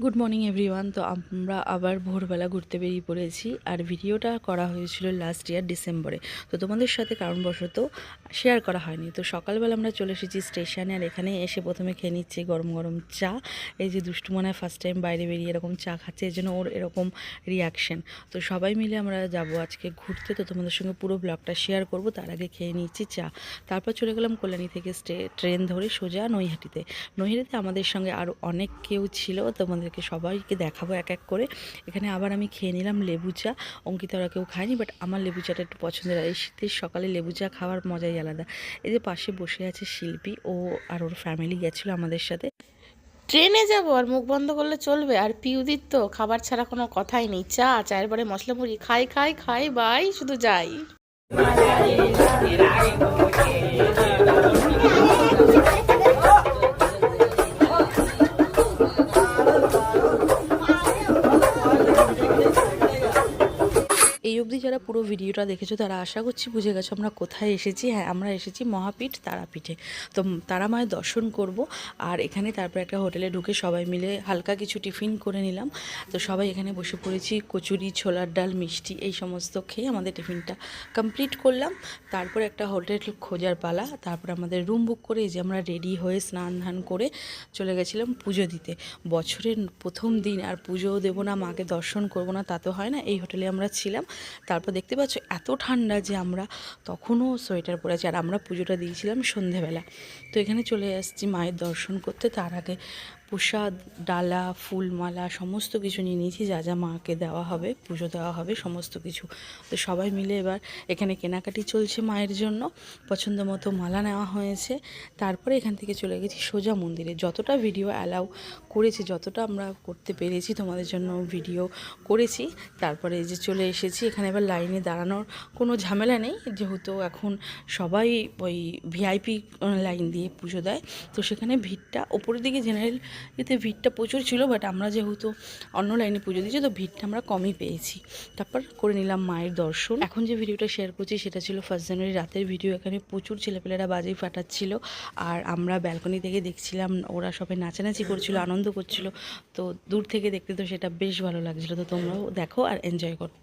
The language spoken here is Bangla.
Good morning everyone. তো আমরা আবার ভোরবেলা ঘুরতে বেরিয়ে পড়েছি। আর ভিডিওটা করা হয়েছিল লাস্ট ইয়ার ডিসেম্বরে। তো তোমাদের সাথে কারণবশত শেয়ার করা হয়নি। তো সকালবেলা আমরা চলে এসেছি স্টেশনে। আর এখানে এসে প্রথমে খেয়ে নিচ্ছি গরম গরম চা। এই যে দুষ্টু মনে ফার্স্ট টাইম বাইরে বেরিয়ে এরকম চা খাচ্ছে, এই জন্য ওর এরকম রিয়াকশন। তো সবাই মিলে আমরা যাব আজকে ঘুরতে। তো তোমাদের সঙ্গে পুরো ব্লগটা শেয়ার করব। তার আগে খেয়ে নিচ্ছি চা। তারপর চলে গেলাম কল্যাণী থেকে ট্রেন ধরে সোজা নৈহাটিতে। নৈহাটিতে আমাদের সঙ্গে আরও অনেক কেউ ছিল, তোমাদেরকে সবাইকে দেখাবো এক এক করে। এখানে আবার আমি খেয়ে নিলাম লেবু চা। অঙ্কিতা ওরা কেউ খায়নি, বাট আমার লেবু চাটা একটু পছন্দের। এই শীতের সকালে লেবু চা খাওয়ার মজাই আলাদা। এই যে পাশে বসে আছে শিল্পী, ও আর ওর ফ্যামিলি গেছিলো আমাদের সাথে। ট্রেনে যাব আর মুখ বন্ধ করলে চলবে? আর পিউদির তো খাবার ছাড়া কোনো কথাই নেই। চায়ের পরে মশলা মুড়ি খাই খাই খাই বাই, শুধু যাই। এই অবধি যারা পুরো ভিডিওটা দেখেছো তারা আশা করছি বুঝে গেছো আমরা কোথায় এসেছি। হ্যাঁ, আমরা এসেছি মহাপীঠ তারাপীঠে। তো তারা মায়ের দর্শন করব। আর এখানে তারপর একটা হোটেলে ঢুকে সবাই মিলে হালকা কিছু টিফিন করে নিলাম। তো সবাই এখানে বসে পড়েছি, কচুরি, ছোলার ডাল, মিষ্টি এই সমস্ত খেয়ে আমাদের টিফিনটা কমপ্লিট করলাম। তারপর একটা হোটেল খোঁজার পালা। তারপর আমাদের রুম বুক করে এই যে আমরা রেডি হয়ে স্নান ধান করে চলে গেছিলাম পুজো দিতে। বছরের প্রথম দিন আর পুজোও দেবো না, মাকে দর্শন করবো না, তা তো হয় না। এই হোটেলে আমরা ছিলাম। তারপর দেখতে পাচ্ছ এত ঠান্ডা যে আমরা তখনও সোয়েটার পরে আছি। আর আমরা পুজোটা দিয়েছিলাম সন্ধেবেলা। তো এখানে চলে আসছি মায়ের দর্শন করতে। তার আগে প্রসাদ, ডালা, ফুলমালা সমস্ত কিছু নিয়ে নিয়েছি, যা যা মাকে দেওয়া হবে, পুজো দেওয়া হবে সমস্ত কিছু। তো সবাই মিলে এবার এখানে কেনাকাটি চলছে মায়ের জন্য। পছন্দ মতো মালা নেওয়া হয়েছে। তারপরে এখান থেকে চলে গেছি সোজা মন্দিরে। যতটা ভিডিও অ্যালাউ করেছি, যতটা আমরা করতে পেরেছি তোমাদের জন্য ভিডিও করেছি। তারপরে এই যে চলে এসেছি এখানে। এবার লাইনে দাঁড়ানোর কোনো ঝামেলা নেই, যেহেতু এখন সবাই ওই ভিআইপি লাইন দিয়ে পুজো দেয়। তো সেখানে ভিড়টা ওপরের দিকে জেনারেল এতে ভিড়টা প্রচুর ছিল, বাট আমরা যেহেতু অন্য লাইনে পুজো দিয়েছি তো ভিড়টা আমরা কমই পেয়েছি। তারপর করে নিলাম মায়ের দর্শন। এখন যে ভিডিওটা শেয়ার করছি সেটা ছিল 1 জানুয়ারি রাতের ভিডিও। এখানে প্রচুর ছেলেপেলেরা বাজি ফাটাচ্ছিল আর আমরা ব্যালকনি থেকে দেখছিলাম। ওরা সবাই নাচানাচি করছিল, আনন্দ করছিল। তো দূর থেকে দেখতে তো সেটা বেশ ভালো লাগছিলো। তো তোমরাও দেখো আর এনজয় করো।